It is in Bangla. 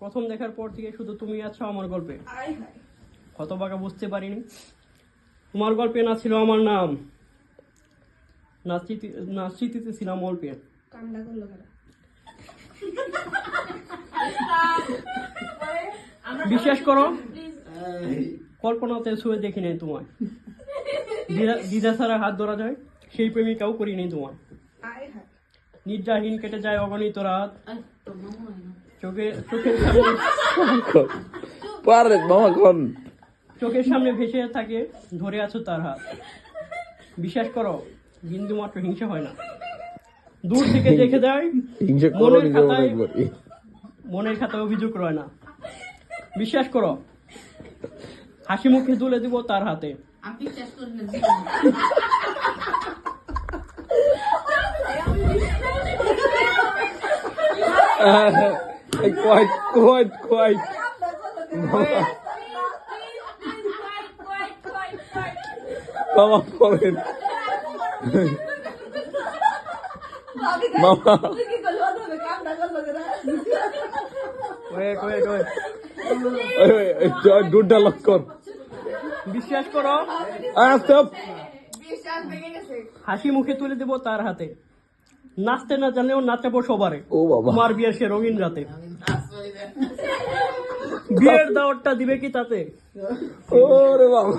প্রথম দেখার পর থেকে শুধু তুমি আছো আমার গল্পে। হতভাগা বুঝতে পারিনি তোমার গল্পে না ছিল আমার নাম, না স্মৃতিতে ছিলাম অল্পে। বিশ্বাস করো কল্পনাতে ছুঁয়ে দেখি নাই তোমায়, দিদা ছাড়া হাত ধরা যায় সেই প্রেমিকাও করি নাই তোমার। নির্যাহীন কেটে যায় অগণিত রাত, চোখের সামনে ভেসে থাকে ধরে আছো তার হাত। বিশ্বাস করো বিন্দু মাত্র হিংসা হয় না, দূর থেকে দেখে যায় মনের খাতায় অভিযোগ রয় না। বিশ্বাস করো হাসি মুখে তুলে দিব তার হাতে। Quite. Mama, পড়েন। মামা দুটা লক্ষণ। বিশ্বাস করো হাসি মুখে তুলে দেব তার হাতে, নাচতে না জানলেও নাচাবো সবারে তোমার বিয়ের সে রঙিন রাতে। বিয়ের দাওয়াতটা দিবে কি তাতে? ওরে বাবা।